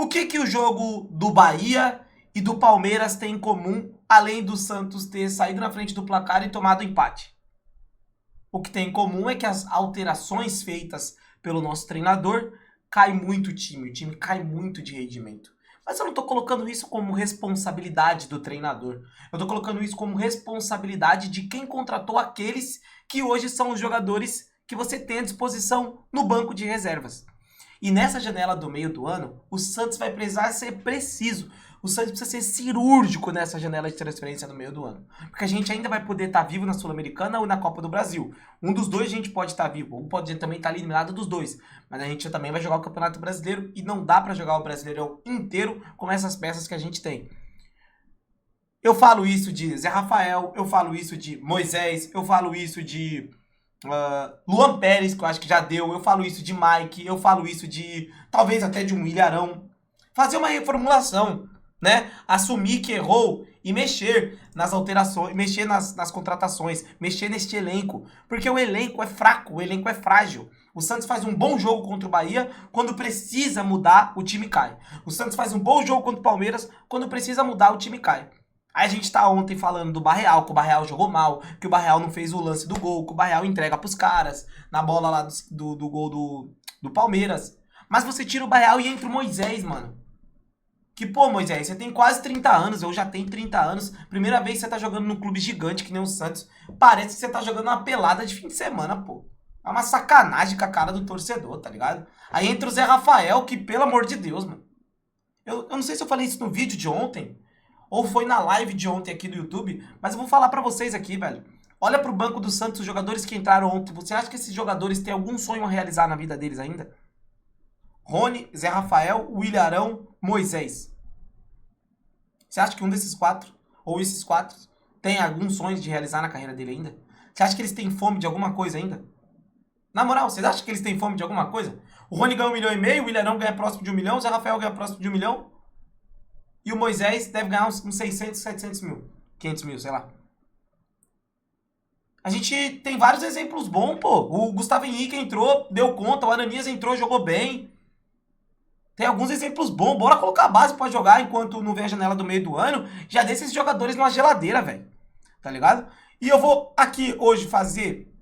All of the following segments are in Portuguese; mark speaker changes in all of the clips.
Speaker 1: O que o jogo do Bahia e do Palmeiras tem em comum, além do Santos ter saído na frente do placar e tomado empate? O que tem em comum é que as alterações feitas pelo nosso treinador cai muito o time cai muito de rendimento. Mas eu não tô colocando isso como responsabilidade do treinador. Eu tô colocando isso como responsabilidade de quem contratou aqueles que hoje são os jogadores que você tem à disposição no banco de reservas. E nessa janela do meio do ano, o Santos vai precisar ser preciso. O Santos precisa ser cirúrgico nessa janela de transferência no meio do ano. Porque a gente ainda vai poder estar vivo na Sul-Americana ou na Copa do Brasil. Um dos dois a gente pode estar vivo, ou pode também estar eliminado dos dois. Mas a gente também vai jogar o Campeonato Brasileiro e não dá pra jogar o Brasileirão inteiro com essas peças que a gente tem. Eu falo isso de Zé Rafael, eu falo isso de Moisés, eu falo isso de Luan Pérez, que eu acho que já deu, eu falo isso de Mike, eu falo isso de talvez até de um Ilharão. Fazer uma reformulação, né? Assumir que errou e mexer nas alterações, mexer nas contratações, mexer neste elenco. Porque o elenco é fraco, o elenco é frágil. O Santos faz um bom jogo contra o Bahia, quando precisa mudar, o time cai. O Santos faz um bom jogo contra o Palmeiras, quando precisa mudar, o time cai. Aí a gente tá ontem falando do Barreal, que o Barreal jogou mal, que o Barreal não fez o lance do gol, que o Barreal entrega pros caras, na bola lá do gol do Palmeiras. Mas você tira o Barreal e entra o Moisés, mano. Que, pô, Moisés, você tem quase 30 anos, eu já tenho 30 anos. Primeira vez que você tá jogando num clube gigante que nem o Santos. Parece que você tá jogando uma pelada de fim de semana, pô. É uma sacanagem com a cara do torcedor, tá ligado? Aí entra o Zé Rafael, que, pelo amor de Deus, mano. Eu não sei se eu falei isso no vídeo de ontem, ou foi na live de ontem aqui do YouTube, mas eu vou falar pra vocês aqui, velho. Olha pro banco do Santos, os jogadores que entraram ontem. Você acha que esses jogadores têm algum sonho a realizar na vida deles ainda? Rony, Zé Rafael, Willian Arão, Moisés. Você acha que um desses quatro, ou esses quatro, tem algum sonho de realizar na carreira dele ainda? Você acha que eles têm fome de alguma coisa ainda? Na moral, vocês acham que eles têm fome de alguma coisa? O Rony ganha 1,5 milhão, o Willian Arão ganha próximo de 1 milhão, o Zé Rafael ganha próximo de 1 milhão, e o Moisés deve ganhar uns 600, 700 mil. 500 mil, sei lá. A gente tem vários exemplos bons, pô. O Gustavo Henrique entrou, deu conta. O Ananias entrou, jogou bem. Tem alguns exemplos bons. Bora colocar a base pra jogar enquanto não vem a janela do meio do ano. Já deixa esses jogadores numa geladeira, velho. Tá ligado? E eu vou aqui hoje fazer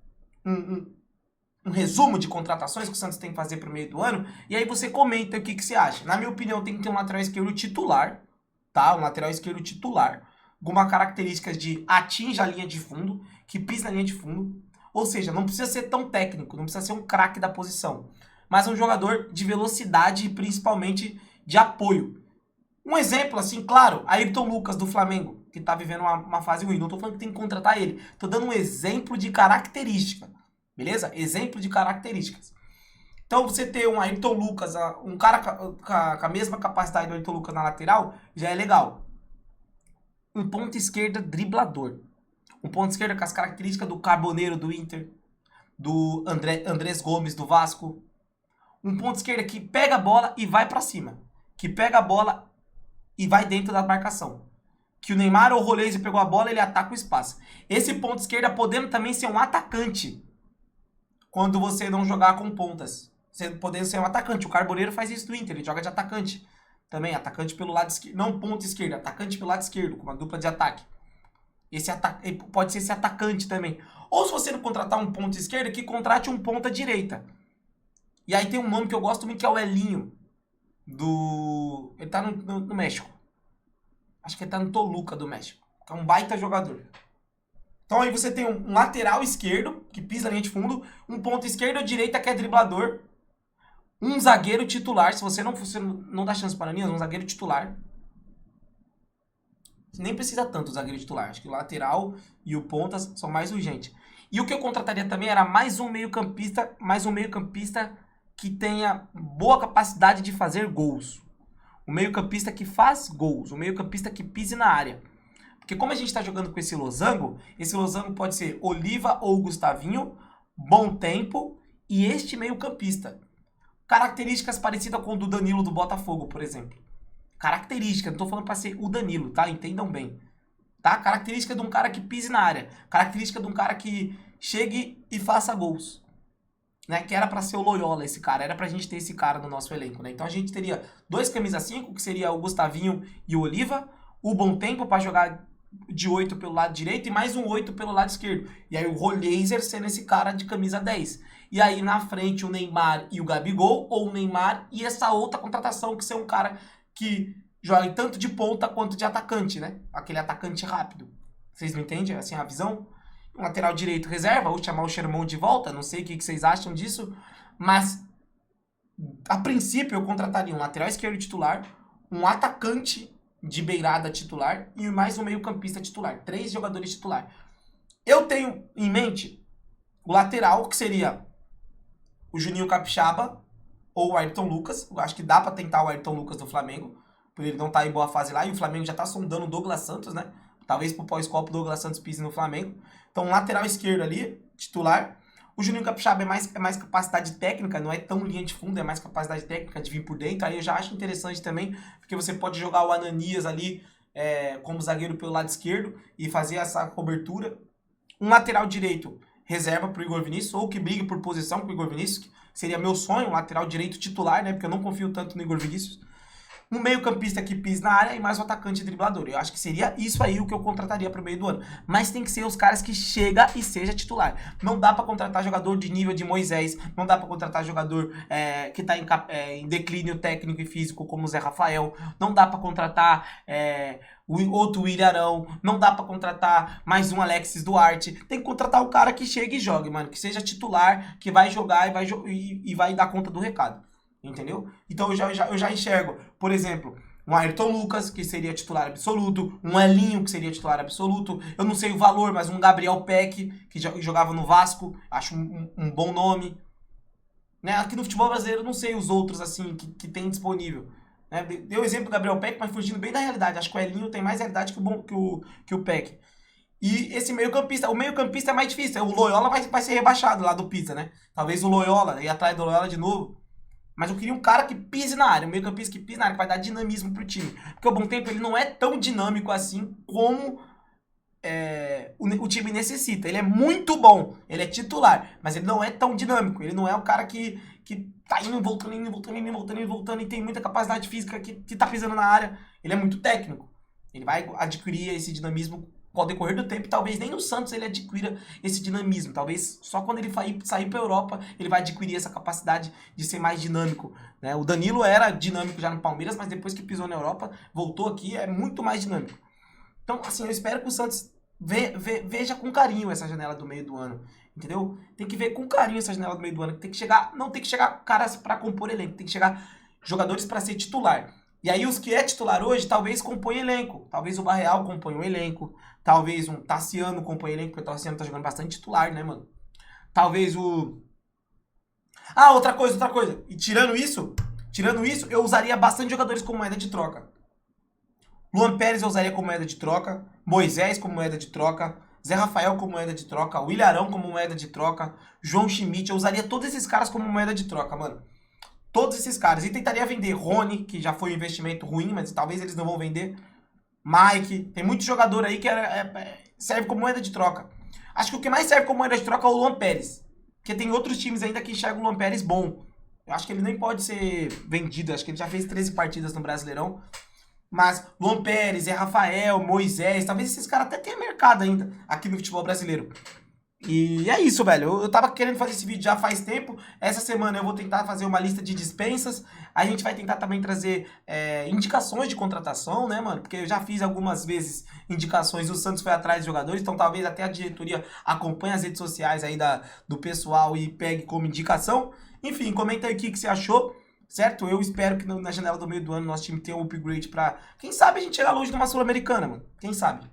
Speaker 1: um resumo de contratações que o Santos tem que fazer pro meio do ano. E aí você comenta o que você acha. Na minha opinião, tem que ter um lateral esquerdo titular. Tá? Um lateral esquerdo titular. Algumas características de atinja a linha de fundo, que pisa na linha de fundo. Ou seja, não precisa ser tão técnico, não precisa ser um craque da posição. Mas um jogador de velocidade e principalmente de apoio. Um exemplo, assim, claro, Ayrton Lucas do Flamengo, que tá vivendo uma fase ruim. Não tô falando que tem que contratar ele. Tô dando um exemplo de característica. Beleza? Exemplo de características. Então você ter um Ayrton Lucas, um cara com a mesma capacidade do Ayrton Lucas na lateral, já é legal. Um ponta esquerda driblador. Um ponta esquerda com as características do Carboneiro do Inter, do Andrés Gomes do Vasco. Um ponta esquerda que pega a bola e vai pra cima. Que pega a bola e vai dentro da marcação. Que o Neymar ou o Roleze pegou a bola, ele ataca o espaço. Esse ponta esquerda podendo também ser um atacante. Quando você não jogar com pontas. Você podendo ser um atacante. O Carboneiro faz isso no Inter, ele joga de atacante. Também, atacante pelo lado esquerdo. Não ponta esquerda, atacante pelo lado esquerdo, com uma dupla de ataque. Pode ser esse atacante também. Ou se você não contratar um ponta esquerda, que contrate um ponta direita. E aí tem um nome que eu gosto muito, que é o Elinho. Ele tá no México. Acho que ele tá no Toluca do México. Que é um baita jogador. Então aí você tem um lateral esquerdo, que pisa na linha de fundo. Um ponta esquerda ou direita, que é driblador. Um zagueiro titular. Se você não dá chance para mim, um zagueiro titular. Você nem precisa tanto o zagueiro titular. Acho que o lateral e o pontas são mais urgentes. E o que eu contrataria também era mais um meio-campista que tenha boa capacidade de fazer gols. Um meio-campista que faz gols. Um meio-campista que pise na área. Porque como a gente está jogando com esse losango pode ser Oliva ou Gustavinho, bom tempo e este meio-campista. Características parecidas com o do Danilo do Botafogo, por exemplo. Característica, não tô falando pra ser o Danilo, tá? Entendam bem. Tá? Característica de um cara que pise na área. Característica de um cara que chegue e faça gols. né, que era pra ser o Loyola esse cara, era pra gente ter esse cara no nosso elenco, né? Então a gente teria 2 camisa 5, que seria o Gustavinho e o Oliva, o Bom Tempo pra jogar de 8 pelo lado direito e mais um 8 pelo lado esquerdo. E aí o Roleiser sendo esse cara de camisa 10. E aí na frente o Neymar e o Gabigol, ou o Neymar e essa outra contratação que ser um cara que joga tanto de ponta quanto de atacante, né? Aquele atacante rápido. Vocês não entendem assim a visão? Um lateral direito reserva, ou chamar o Sherman de volta, não sei o que vocês acham disso, mas a princípio eu contrataria um lateral esquerdo titular, um atacante de beirada titular e mais um meio-campista titular. 3 jogadores titular. Eu tenho em mente o lateral, que seria o Juninho Capixaba ou o Ayrton Lucas. Eu acho que dá pra tentar o Ayrton Lucas do Flamengo, por ele não tá em boa fase lá, e o Flamengo já tá sondando o Douglas Santos, né? Talvez pro pós-copa o Douglas Santos pise no Flamengo. Então, um lateral esquerdo ali, titular. O Juninho Capixaba é mais capacidade técnica, não é tão linha de fundo, é mais capacidade técnica de vir por dentro. Aí eu já acho interessante também, porque você pode jogar o Ananias ali como zagueiro pelo lado esquerdo e fazer essa cobertura. Um lateral direito reserva pro Igor Vinícius, ou que brigue por posição com o Igor Vinícius, que seria meu sonho, um lateral direito titular, né? Porque eu não confio tanto no Igor Vinícius. Um meio-campista que pise na área e mais um atacante driblador. Eu acho que seria isso aí o que eu contrataria pro meio do ano. Mas tem que ser os caras que chega e seja titular. Não dá pra contratar jogador de nível de Moisés. Não dá pra contratar jogador que tá em declínio técnico e físico como o Zé Rafael. Não dá pra contratar o outro Willian Arão. Não dá pra contratar mais um Alexis Duarte. Tem que contratar o cara que chega e jogue, mano. Que seja titular, que vai jogar e vai dar conta do recado. Entendeu? Então eu já enxergo, por exemplo, um Ayrton Lucas, que seria titular absoluto, um Elinho, que seria titular absoluto, eu não sei o valor, mas um Gabriel Peck, que jogava no Vasco, acho um bom nome. Né? Aqui no futebol brasileiro eu não sei os outros assim que tem disponível. Né? Deu o exemplo do Gabriel Peck, mas fugindo bem da realidade. Acho que o Elinho tem mais realidade que o Peck. E esse meio-campista, o meio-campista é mais difícil. O Loyola vai ser rebaixado lá do Pisa, né? Talvez o Loyola, ir atrás do Loyola de novo. Mas eu queria um cara que pise na área, um meio-campista que pise na área, que vai dar dinamismo pro time. Porque o Bom Tempo ele não é tão dinâmico assim como o time necessita. Ele é muito bom, ele é titular, mas ele não é tão dinâmico. Ele não é o cara que tá indo, voltando e tem muita capacidade física que tá pisando na área. Ele é muito técnico. Ele vai adquirir esse dinamismo com o decorrer do tempo. Talvez nem no Santos ele adquira esse dinamismo. Talvez só quando ele sair pra Europa ele vai adquirir essa capacidade de ser mais dinâmico. Né? O Danilo era dinâmico já no Palmeiras, mas depois que pisou na Europa, voltou aqui, é muito mais dinâmico. Então, assim, eu espero que o Santos veja com carinho essa janela do meio do ano. Entendeu? Tem que ver com carinho essa janela do meio do ano. Tem que chegar, não tem que chegar caras pra compor elenco, tem que chegar jogadores pra ser titular. E aí os que é titular hoje, talvez compõe elenco. Talvez o Barreal componha o elenco. Talvez um Tassiano componha elenco, porque o Tassiano tá jogando bastante titular, né, mano? Talvez o... Ah, outra coisa. E tirando isso, eu usaria bastante jogadores como moeda de troca. Luan Pérez eu usaria como moeda de troca. Moisés como moeda de troca. Zé Rafael como moeda de troca. Willian Arão como moeda de troca. João Schmidt. Eu usaria todos esses caras como moeda de troca, mano. Todos esses caras. E tentaria vender Rony, que já foi um investimento ruim, mas talvez eles não vão vender. Mike. Tem muito jogador aí que serve como moeda de troca. Acho que o que mais serve como moeda de troca é o Luan Pérez. Porque tem outros times ainda que enxergam o Luan Pérez bom. Eu acho que ele nem pode ser vendido. Acho que ele já fez 13 partidas no Brasileirão. Mas Luan Pérez, Zé Rafael, Moisés, talvez esses caras até tenham mercado ainda aqui no futebol brasileiro. E é isso, velho. Eu tava querendo fazer esse vídeo já faz tempo. Essa semana eu vou tentar fazer uma lista de dispensas. A gente vai tentar também trazer indicações de contratação, né, mano? Porque eu já fiz algumas vezes indicações e o Santos foi atrás de jogadores. Então talvez até a diretoria acompanhe as redes sociais aí do pessoal e pegue como indicação. Enfim, comenta aí o que você achou, certo? Eu espero que na janela do meio do ano nosso time tenha um upgrade pra... Quem sabe a gente chegar longe numa Sul-Americana, mano. Quem sabe?